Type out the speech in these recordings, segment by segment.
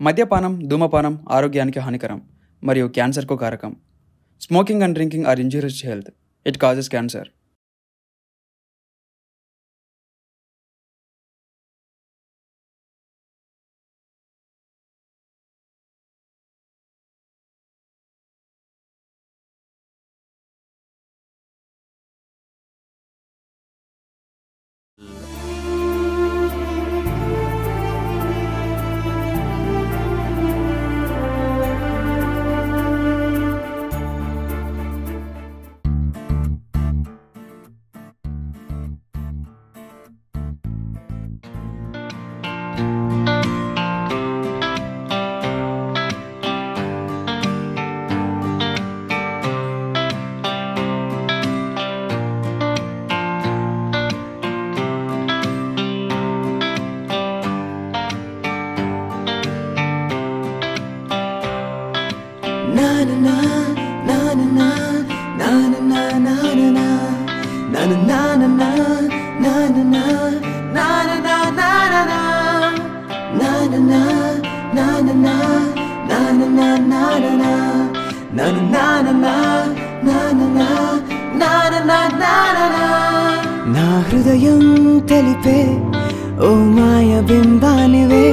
మద్యపానం, ధూమపానం ఆరోగ్యానికి హానికరం మరియు క్యాన్సర్కు కారకం. Smoking and drinking are injurious to health. It causes cancer. నా హృదయం తెలిపే ఓ మాయ బింబానివే,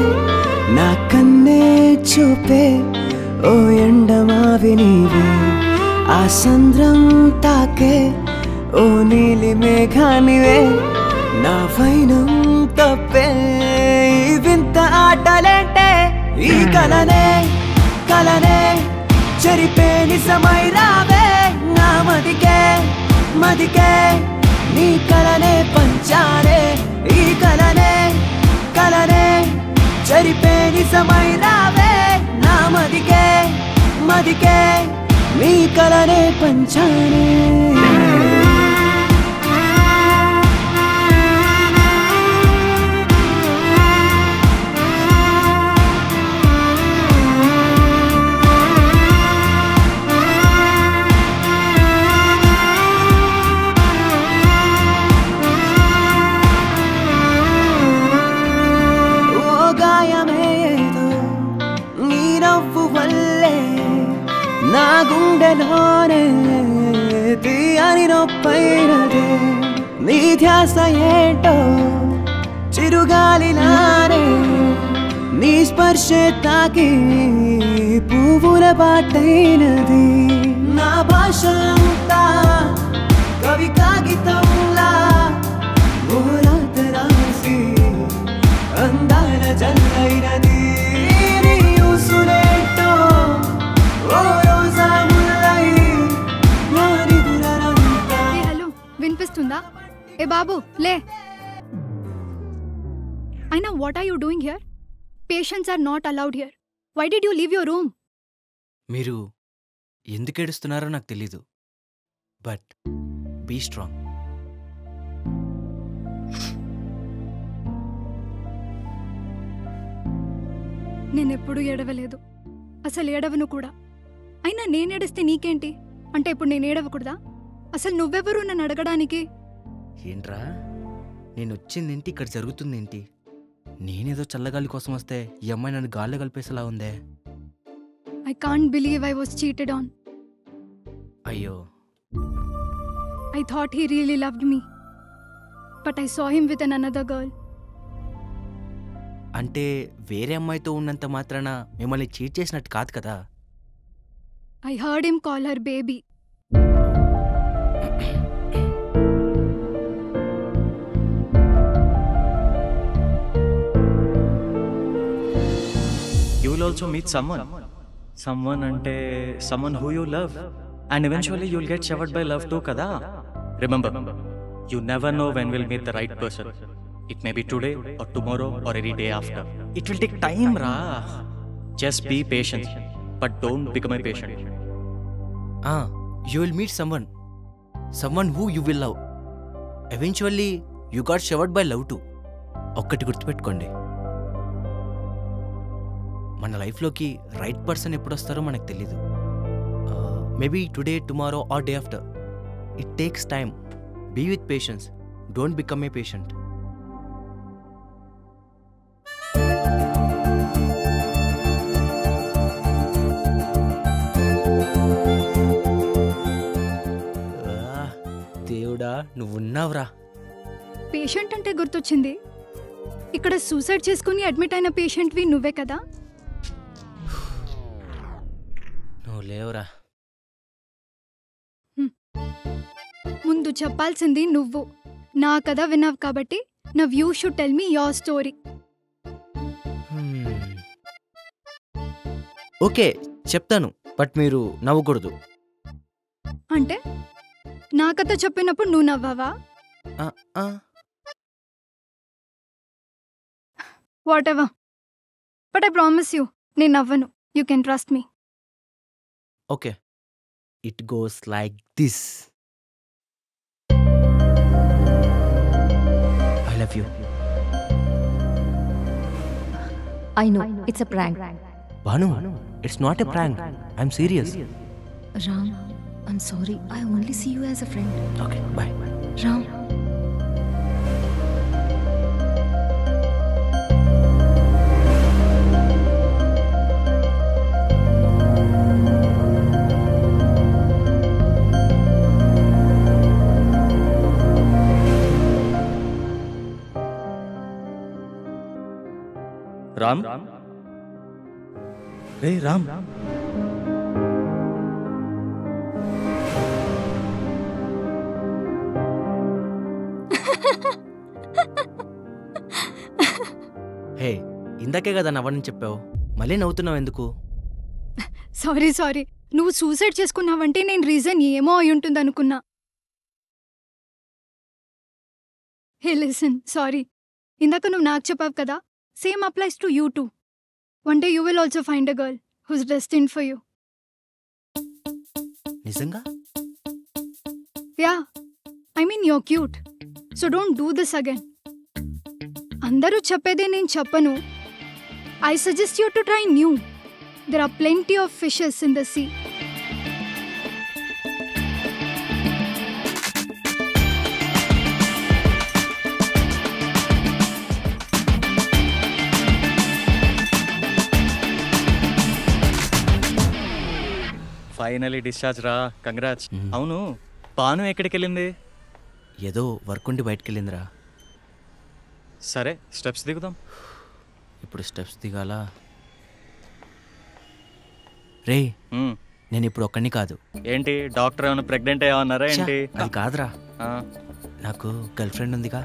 నా కన్నే చూపే ఓ ఎండమావి నీవే, ఆ సంద్రం తాకే ఓ నీలి మేఘానివే, నా వైనం తప్పే ఈ వింత ఆటలేంటే, ఈ కలనే కలనే చెరిపే నిజమై రావే, నా మదికే మదికే నీ కలనే పంచాలే, ఈ కలనే కలనే చెరిపే నిజమై రావే, నా మదికే మదికే నీ కలనే పంచాలే. నా గుండెలోనే తీయని నొప్పైనదే, నీ ధ్యాస ఏంటో చిరుగాలిలానే, నీ స్పర్శే తాకి పువ్వుల బాటైనది, నా భాష అంతా కవి కాగితంలా మూలాత రాసి అందాల జల్లైనది, వినిపిస్తుందా? ఏ బాబు లే. అయినా what are you doing here? Patients are not allowed here. Why did you leave your room? మీరు ఎందుకు ఏడుస్తున్నారో నాకు తెలీదు, బట్ బీ స్ట్రాంగ్. నేనెప్పుడు ఏడవలేదు, అసలు ఏడవను కూడా. అయినా నేనేడిస్తే నీకేంటి? అంటే ఇప్పుడు నేను ఏడవకూడదా? అసలు నువ్వెవరు నన్ను అడగడానికి? ఏంట్రా, నేను వచ్చిందేంటి, ఇక్కడ జరుగుతుందేంటి? నేనేదో చల్లగాలి కోసం వస్తే ఈ అమ్మాయి నన్ను గాల్లో కలిపేసేలా ఉందే. I can't believe I was cheated on. అయ్యో, I thought he really loved me, but I saw him with another girl. అంటే వేరే అమ్మాయితో ఉన్నంత మాత్రాన మిమ్మల్ని చీట్ చేసినట్టు కాదు కదా? I heard him call her baby. You will also meet someone ante someone who you love, and eventually you'll get showered by love too kada. Remember, you never know when we'll meet the right person. It may be today or tomorrow or any day after. It will take time ra. Just be patient, but don't become a patient. You will meet someone who you will love. Eventually you got showered by love too. ఒక్కటి గుర్తుపెట్టుకోండి, మన లైఫ్లోకి right person ఎప్పుడు వస్తారో మనకు తెలీదు. Maybe today, tomorrow or day after. It takes time. Be with patience. Don't become a patient. దేవుడా నువ్వు ఉన్నావురా. పేషెంట్ అంటే గుర్తొచ్చింది. ఇక్కడ సూసైడ్ చేసుకుని అడ్మిట్ అయిన పేషెంట్వి నువ్వే కదా? నువ్వు లేవురా. ముందు చెప్పాల్సింది నువ్వు. నా కథ విన్నావు కాబట్టి now you should tell me your story. Okay చెప్తాను, బట్ మీరు నవ్వకూడదు. అంటే నా కథ చెప్పినప్పుడు నువ్వు నవ్వావా? Whatever, but I promise you నేను నవ్వను. You can trust me. Okay, it goes like this. I love you. I know, it's a prank. Bhanu, it's not a prank. I'm serious. Ram, I'm sorry. I only see you as a friend. Okay bye. Ram. Ram, రే Ram, hey, ఇందాకే కదా నవ్వని చెప్పావు, మళ్ళీ నవ్వుతున్నావు ఎందుకు? Sorry, నువ్వు suicide చేసుకున్నావంటే నేను reason ఏమో అయి ఉంటుంది అనుకున్నా. Hey listen, sorry. ఇందాక నువ్వు నాకు చెప్పావు కదా, same applies to you too. One day you will also find a girl who's destined for you. నిజంగా? Yeah, I mean you're cute, so don't do this again. అందరూ చెప్పేదే నేను చెప్పను. I suggest you to try new. There are plenty of fishes in the sea. Finally discharge రా, congrats. అవును, పాను ఎక్కడికి వెళ్ళింది? ఏదో వర్క్ ఉండి బయటకు వెళ్ళిందిరా. సరే స్టెప్స్ దిగుదాం. ఇప్పుడు స్టెప్స్ దిగాలా? రే, నేను ఇప్పుడు ఒక్కడిని కాదు. ఏంటి డాక్టర్ ఏమైనా ప్రెగ్నెంట్ ఏమన్నారా ఏంటి? అది కాదురా, నాకు గర్ల్ ఫ్రెండ్ ఉందిగా.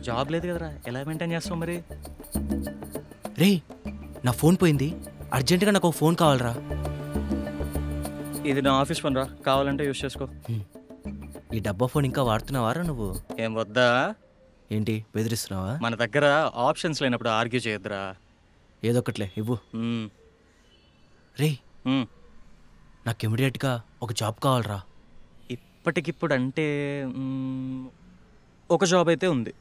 జాబ్ లేదు కదరా, ఎలా మెయింటైన్ చేస్తావు మరి? రే, నా ఫోన్ పోయింది, అర్జెంటుగా నాకు ఒక ఫోన్ కావాలరా. ఇది నా ఆఫీస్ ఫోన్ రా, కావాలంటే యూస్ చేసుకో. ఈ డబ్బా ఫోన్ ఇంకా వాడుతున్నావారా నువ్వు? ఏం వద్దా? ఏంటి బెదిరిస్తున్నావా? మన దగ్గర ఆప్షన్స్ లేనప్పుడు ఆర్గ్యూ చేయొద్దురా. ఏదొకట్లే ఇవ్వు. రే, నాకు ఇమీడియట్గా ఒక జాబ్ కావాలరా. ఇప్పటికిప్పుడు అంటే ఒక జాబ్ అయితే ఉంది.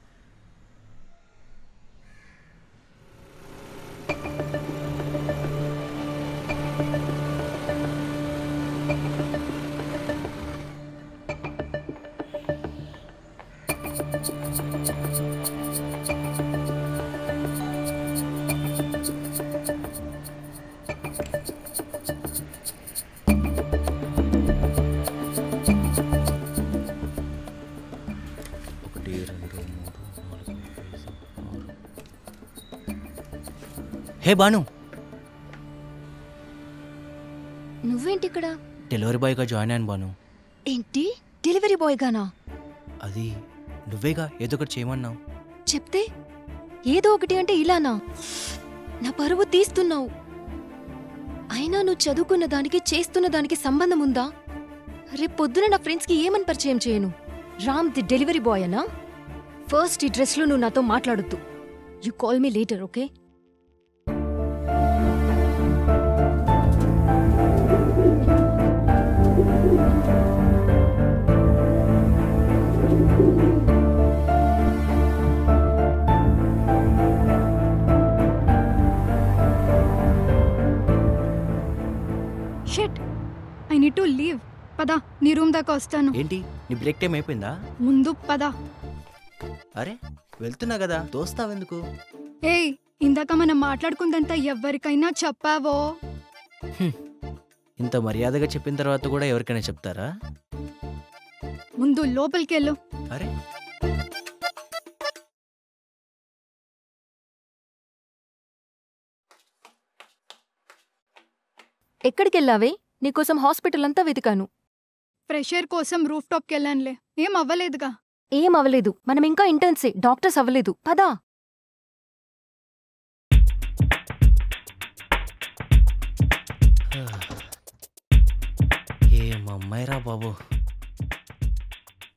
హే బాను, నువ్వేంటి ఇక్కడ? డెలివరీ బాయ్గా జాయిన్ అయ్యాను బాను. ఏంటి డెలివరీ బాయ్ గానా? అది నువ్వేగా ఏదో ఒకటి చేయమన్నావు. చెప్తే ఏదో ఒకటి అంటే ఇలానా? నా పరువు తీస్తున్నావు. అయినా నువ్వు చదువుకున్న దానికి చేస్తున్న దానికి సంబంధం ఉందా? రేపు పొద్దున నా ఫ్రెండ్స్కి ఏమని పరిచయం చేయను? రామ్ ది డెలివరీ బాయ్ అనా? ఫస్ట్ ఈ డ్రెస్లో నువ్వు నాతో మాట్లాడొద్దు. You call me later, okay? Shit, I need to leave. పదా, నీ రూమ్ దాకా వస్తాను. ఏంటి నీ బ్రేక్ టైం అయిపోయిందా? ముందు పదా. అరే వెళ్తున్నా కదా, దోస్తావెందుకు? ఏయ్, ఇందాక మనం మాట్లాడుకుందంతా ఎవరికైనా చెప్పావో? ఇంత మర్యాదగా చెప్పిన తర్వాత కూడా ఎవరికైనా చెప్తారా? ముందు లోపలికెళ్ళు. అరే ఎక్కడికెళ్ళావే? నీకోసం హాస్పిటల్ అంతా వెతికాను. ఫ్రెష్ ఎయిర్ కోసం రూఫ్ టాప్కి వెళ్ళానులే. ఏం అవ్వలేదుగా. ఏం అవ్వలేదు. మనం ఇంకా ఇంటర్న్సే, డాక్టర్స్ అవ్వలేదు. పదా. ఏమమ్మాయిరా బాబు,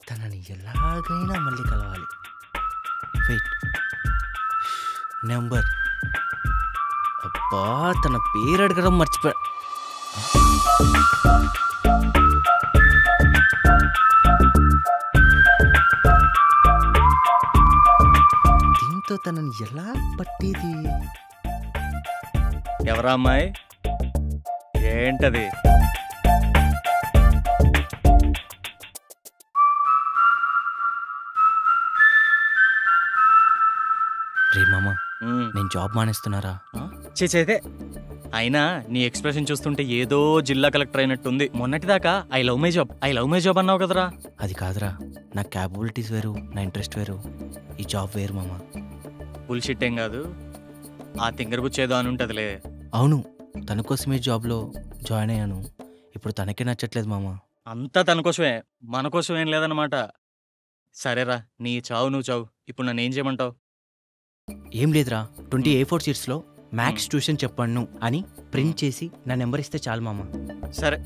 తనని ఎలాగైనా మళ్ళీ కలవాలి. Wait, number. అబ్బా, తన పేరు అడగడం మర్చిపోయా. దీంతో తనని ఎలా పట్టేది? ఎవరా అమ్మాయి? ఏంటది? రే మామ, నేను జాబ్ మానేస్తున్నారా? చేసేదే. అయినా నీ ఎక్స్ప్రెషన్ చూస్తుంటే ఏదో జిల్లా కలెక్టర్ అయినట్టుంది. మొన్నటిదాకా ఐ లవ్ మై జాబ్ అన్నావు కదరా. అది కాదురా, నా క్యాపబిలిటీస్ వేరు, నా ఇంట్రెస్ట్ వేరు, ఈ జాబ్ వేరు మామ. బుల్షిట్ ఏం కాదు, ఆ తింగరబుచ్చేదో అని ఉంటదిలే. అవును, తన కోసమే జాబ్లో జాయిన్ అయ్యాను. ఇప్పుడు తనకే నచ్చట్లేదు మామ. అంతా తన కోసమే, మన కోసం ఏం లేదన్నమాట. సరేరా, నీ చావు నువ్వు చావు. ఇప్పుడు నన్ను ఏం చేయమంటావు? ఏం లేదురా, 20 A4 షీట్స్లో మ్యాథ్స్ ట్యూషన్ చెప్పను అని ప్రింట్ చేసి నా నెంబర్ ఇస్తే చాలు మామ. సరే.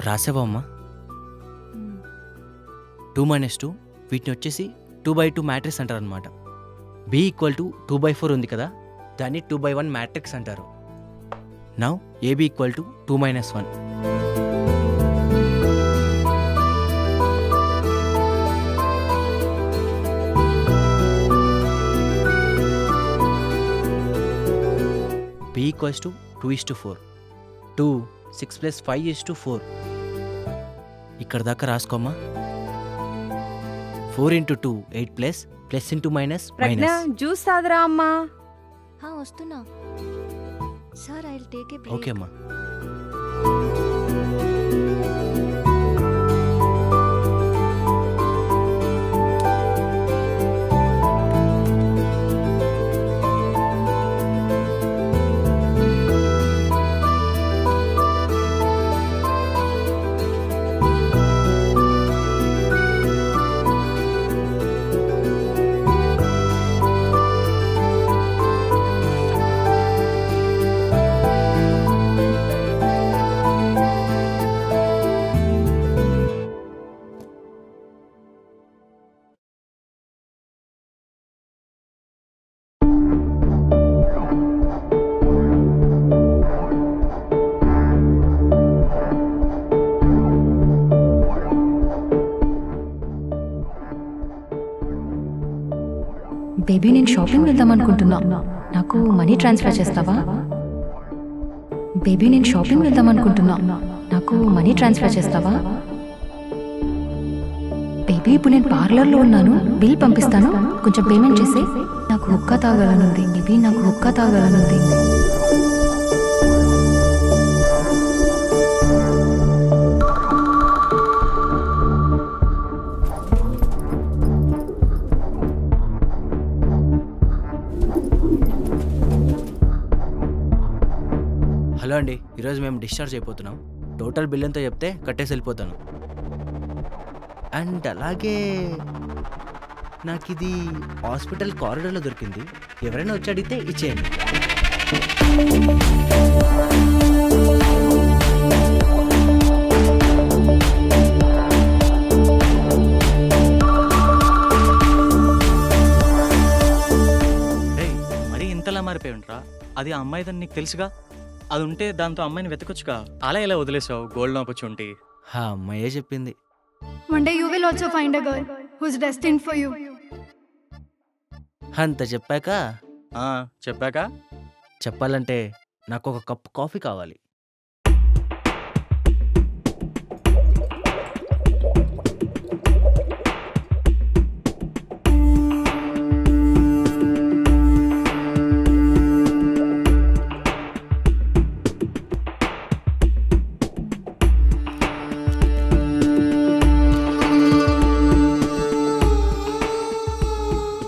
రాసావా అమ్మా? 2 - 2 వీటిని వచ్చేసి 2/2 మ్యాట్రిక్స్ అంటారు అనమాట. B = 2/4 ఉంది కదా, దాన్ని 2/1 మ్యాట్రిక్స్ అంటారు. Now AB = 2 - 1. B = 2:4. 2 6 + 5 = 4. ఇక్కడ దాకా రాసుకోమ్మా. 4 × 2 8 ప్లస్ ఇంటూ మైనస్ ప్రజ్ఞ, జ్యూస్ తాగరా అమ్మా. వస్తున్నా sir. I will take a break. Okay అమ్మా. బేబీ, నేను షాపింగ్ వెళ్దాం అనుకుంటున్నా. నాకు మనీ ట్రాన్స్ఫర్ చేస్తావా? బేబీ, నేను షాపింగ్ వెళ్దాం అనుకుంటున్నా. నాకు మనీ ట్రాన్స్ఫర్ చేస్తావా? బేబీ, ఇప్పుడు నేను పార్లర్లో ఉన్నాను, బిల్ పంపిస్తాను, కొంచెం పేమెంట్ చేసి. నాకు హుక్కా తాగాలనుంది బేబీ, నాకు హుక్కా తాగాలనుంది. హలో అండి, ఈరోజు మేము డిశ్చార్జ్ అయిపోతున్నాం. టోటల్ బిల్ ఎంతో చెప్తే కట్టేసి వెళ్ళిపోతాను. అండ్ అలాగే నాకు ఇది హాస్పిటల్ కారిడార్లో దొరికింది. ఎవరైనా వచ్చి అడిగితే ఇచ్చేయండి. మరీ ఇంతలా మారిపోయింట్రా. అది ఆ అమ్మాయిదని నీకు తెలుసుగా. అది ఉంటే దాంతో అమ్మాయిని వెతకొచ్చుగా. అలా ఎలా వదిలేసావు గోల్డెన్ ఆపర్చునిటీ? ఆ అమ్మాయే చెప్పింది. One day you will also find a girl who's destined for you. అంత చెప్పాక చెప్పాక చెప్పాలంటే నాకు ఒక కప్ కాఫీ కావాలి.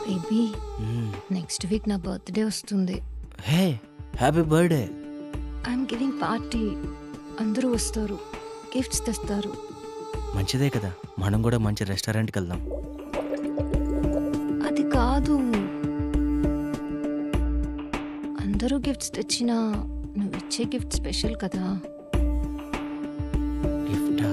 బేబీ నెక్స్ట్ వీక్ నా బర్త్డే వస్తుంది. Hey happy birthday. I'm giving party. అందరూ వస్తారు, గిఫ్ట్స్ తెస్తారు. మంచిదే కదా, మనం కూడా మంచి రెస్టారెంట్కి వెళ్దాం. అది కాదు, అందరూ గిఫ్ట్స్ తెచ్చినా నువ్వు ఇచ్చే గిఫ్ట్ స్పెషల్ కదా. గిఫ్టా?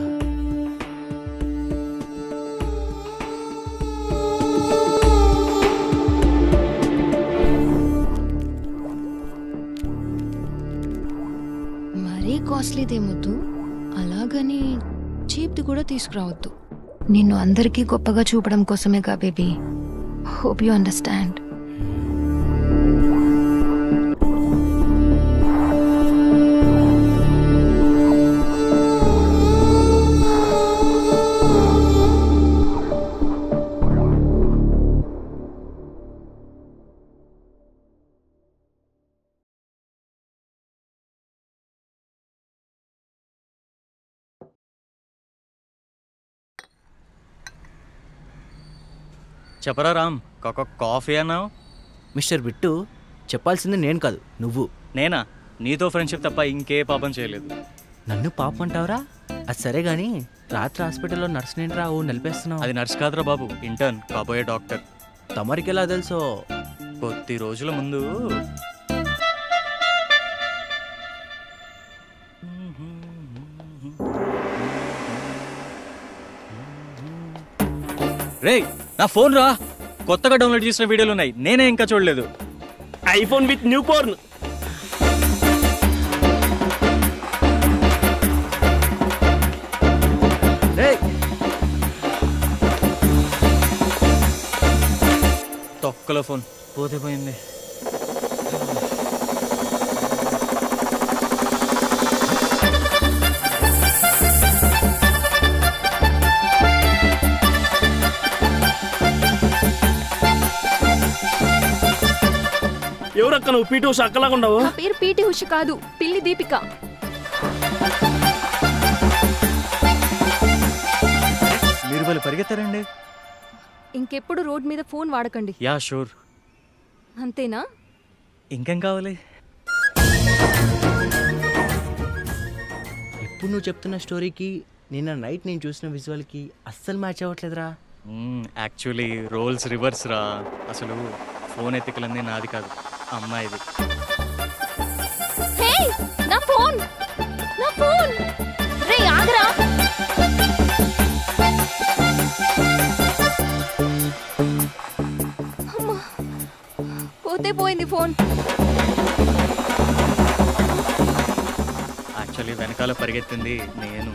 మరీ కాస్ట్లీదేమొద్దు, అలాగని చీప్ది కూడా తీసుకురావద్దు. నిన్ను అందరికీ గొప్పగా చూపడం కోసమేగా బేబీ. Hope you understand. చెప్పరా రామ్, కాఫీ అన్నావు? మిస్టర్ బిట్టు, చెప్పాల్సింది నేను కాదు నువ్వు. నేనా? నీతో ఫ్రెండ్షిప్ తప్ప ఇంకే పాపం చేయలేదు. నన్ను పాపం అంటావురా? అది సరే గాని రాత్రి హాస్పిటల్లో నర్స్ నేంట్రా ఓ నిలిపేస్తున్నావు. అది నర్స్ కాదురా బాబు, ఇంటర్న్, కాబోయే డాక్టర్. తమరికి ఎలా తెలుసో? కొద్ది రోజుల ముందు రేయ్, నా ఫోన్ రా, కొత్తగా డౌన్లోడ్ చేసిన వీడియోలు ఉన్నాయి, నేనే ఇంకా చూడలేదు. IPhone with new porn. తొక్కలో ఫోన్ పోతే పోయింది. ఎవరక్క నువ్వు? పీటీ ఉష అక్కలాగా ఉండవు. నా పేరు పీటీ ఉష కాదు, పిల్లి దీపిక. మీరు వాళ్ళు పరిగెత్తారండి. ఇంకెప్పుడు రోడ్ మీద ఫోన్ వాడకండి. Yeah sure. అంతేనా? ఇంకేం కావాలి? ఇప్పుడు నువ్వు చెప్తున్న స్టోరీకి నిన్న నైట్ నేను చూసిన విజువల్కి అస్సలు మ్యాచ్ అవ్వట్లేదురా. యాక్చువల్లీ రోల్స్ రివర్స్ రా. అసలు ఫోన్ ఎత్తికలంది నాది కాదు, అమ్మాయిది. హే, నా ఫోన్, నా ఫోన్. రే ఆగరా. అమ్మా, పోతే పోయింది ఫోన్. యాక్చువల్లీ వెనకాల పరిగెత్తింది నేను.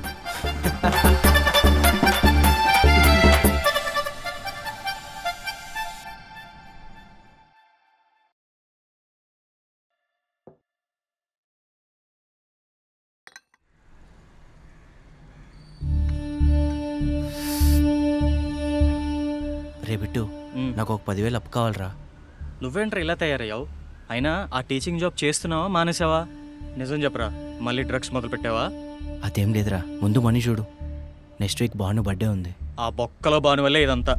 రే బిట్టు, నాకు ఒక 10,000 అప్పు కావాలరా. నువ్వేంట్రా ఇలా తయారయ్యావు? అయినా ఆ టీచింగ్ జాబ్ చేస్తున్నావా మానేసావా? నిజం చెప్పరా, మళ్ళీ డ్రగ్స్ మొదలు పెట్టావా? అదేం లేదురా, ముందు మనీ చూడు. నెక్స్ట్ వీక్ భాను బర్త్డే ఉంది. ఆ బొక్కలో బాను వల్లే ఇదంతా.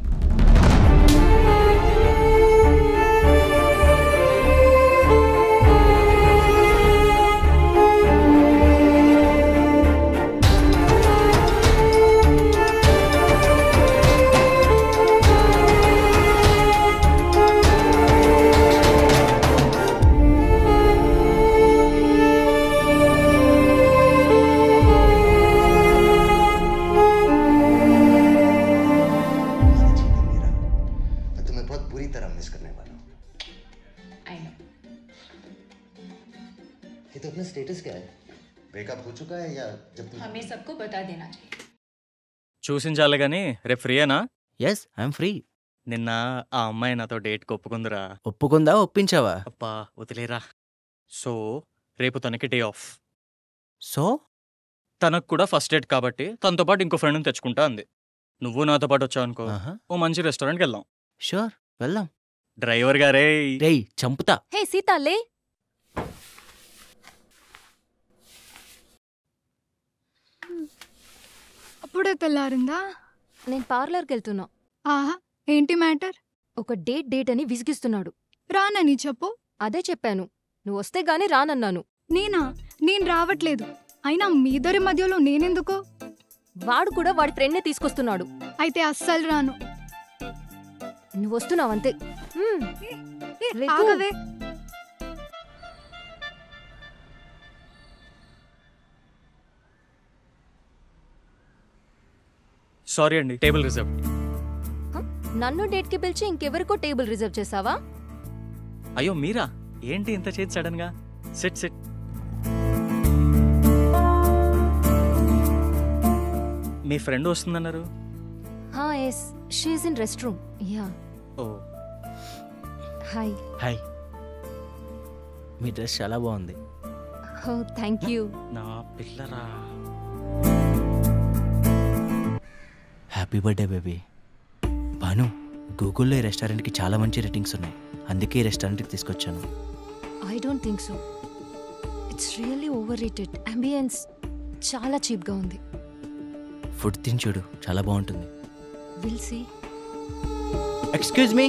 तो अपना स्टेटस क्या है? ब्रेकअप हो चुका है या जब तुम हमें सबको बता देना चाहिए. చూసించాలి కానీ రేపు ఫ్రీయేనా? Yes, I'm free. నిన్న ఆ అమ్మాయి నాతో డేట్కి ఒప్పుకుందిరా. ఒప్పుకుందా? ఒప్పించావా? అబ్బా వదిలేరా. సో రేపు తనకి డే ఆఫ్. సో తనకు కూడా ఫస్ట్ డేట్ కాబట్టి తనతో పాటు ఇంకో ఫ్రెండ్ని తెచ్చుకుంటా అంది. నువ్వు నాతో పాటు వచ్చావు అనుకో, ఓ మంచి రెస్టారెంట్కి వెళ్దాం. షూర్ వెళ్దాం. డ్రైవర్ గారే. రేయ్ చంపుతా. హే సీతా లే. అప్పుడే తెల్లారిందా? నేను పార్లర్కి వెళ్తున్నా. ఆహా, ఏంటి మ్యాటర్? ఒక డేట్ అని విసిగిస్తున్నాడు. రానని చెప్పు. అదే చెప్పాను, నువ్వు వస్తే గానీ రానన్నాను. నేను రావట్లేదు. అయినా మీ ఇద్దరి మధ్యలో నేనెందుకు? వాడు కూడా వాడి ఫ్రెండ్నే తీసుకొస్తున్నాడు. అయితే అస్సలు రాను. నువ్వు వస్తున్నావంతే. ఆగవే. సారీ అండి, టేబుల్ రిజర్వ్. నన్ను డేట్కి పిలిచి ఇంకెవరికో టేబుల్ రిజర్వ్ చేసావా? అయ్యో మీరా? ఏంటి ఇంత చేతి సడన్ గా? Sit sit. మీ ఫ్రెండ్ వస్తుందన్నారు. Yes, she is in rest room. Yeah. ఓ హాయ్. హాయ్. మీ డ్రెస్ చాలా బాగుంది. ఓ థ్యాంక్ యూ. నా పిల్లరా. Happy birthday baby. భాను, గూగుల్లో ఈ రెస్టారెంట్కి చాలా మంచి రేటింగ్స్ ఉన్నాయి, అందుకే ఈ రెస్టారెంట్కి తీసుకొచ్చాను. I don't think so. It's really overrated. Ambience చాలా చీప్గా ఉంది. ఫుడ్ తిని చూడు, చాలా బాగుంటుంది. Will see. Excuse me.